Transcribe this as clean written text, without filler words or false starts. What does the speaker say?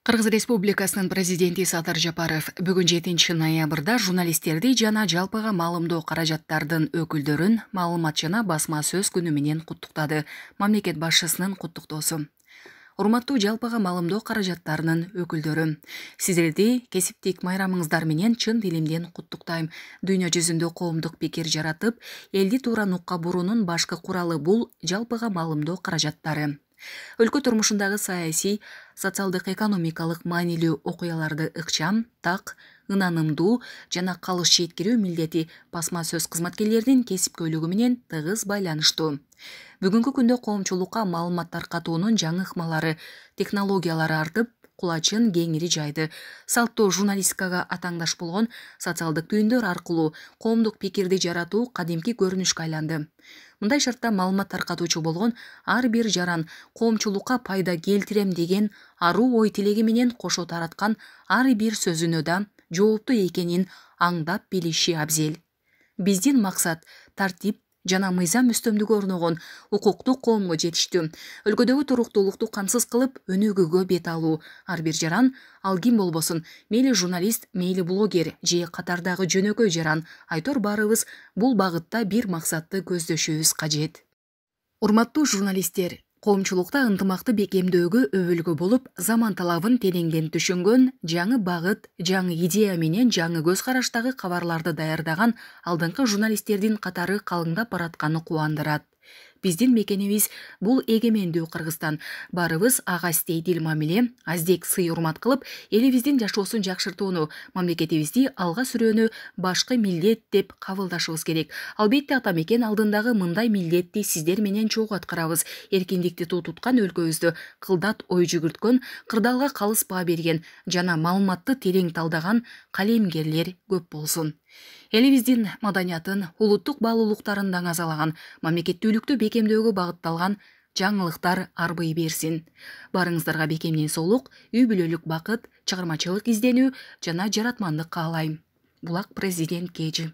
Кыргыз Республикасынын президенти Садыр Жапаров бүгүн 7 ноябрда журналисттерди жана жалпыга маалымдоо каражаттардын өкүлдөрүн маалымат жана басма сөз күнү менен куттуктады. Мамлекет башчысынын куттуктоосу. Урматтуу жалпыга маалымдоо каражаттарынын өкүлдөрү, сиздерди кесиптик майрамыңыздар менен чын дилимден куттуктайм. Дүйнө жүзүндө коомдук пикир жаратып, элди туура нукка буруунун башкы куралы бул жалпыга маалымдоо каражаттары. Өлкө турмушундагы саясий, социалдык экономикалык маанилүү окуяларды ыкчам, так, ынанымдуу жана калыс жеткирүү милдети басма сөз кызматкерлеринин кесипкөйлүгү менен тыгыз байланыштуу. Бүгүнкү күндө коомчулукка маалымат таркатуунун жаңы ыкмалары, технологиялары артып, кулачын кеңири жайды. Салттуу журналистикага атаңдаш болгон социалдык түйүндөр аркылуу коомдук пикирди жаратуу кадимки көрүнүшкө айланды. Мындай шартта маалымат таркатуучу болгон ар бир жаран коомчулукка пайда келтирем деген аруу ой тилеги менен кошо тараткан ар бир сөзүнө да жооптуу экенин аңдап билиши абзел. Биздин максат тартип жана мыйзам үстөмдүгү орногон укуктуу коомго жетиштүү. Өлкөдөгү туруктуулукту камсыз кылып өнүгүүгө бет алуу. Ар бир жаран, ал ким болбосун, мейли журналист, мейли блогер же катардагы жөнөкөй жаран, айтор баарыбыз бул багытта бир максатты көздөшүбүз кажет. Урматтуу журналисттер, коомчулукта ынтымакты бекемдөөгө өбөлгө болуп, заман талабын тереңден түшүнгөн, жаңы багыт, жаңы идея менен жаңы көз караштагы кабарларды даярдаган алдыңкы журналисттердин катары калыңдап баратканы кубандырат. Биздин мекенибиз бул эгемендүү Кыргызстан. Баарыбыз ага стейдил мамиле, аздек сый урмат кылып, элибиздин жашоосун жакшыртууну, мамлекетибизди алга сүрөөнү башкы милдет деп кабылдашыбыз керек. Албетте ата мекен алдындагы мындай милдетти сиздер менен чогуу аткарабыз. Эркиндикти туу туткан өлкөбүздү кылдат ой жүгүрткөн, кырдаалга калыс баа берген жана маалыматты терең талдаган калемгерлер көп болсун. Элибиздин маданиятын, улуттук баалуулуктарын даңазалаган, мамлекеттүүлүктү бекемдөөгө багытталган жаңылыктар арбый берсин. Барыңыздарга бекемден соолук, үй бүлөлүк бакыт, чыгармачылык изденүү жана жаратмандык каалайм. Булак президент Кежи.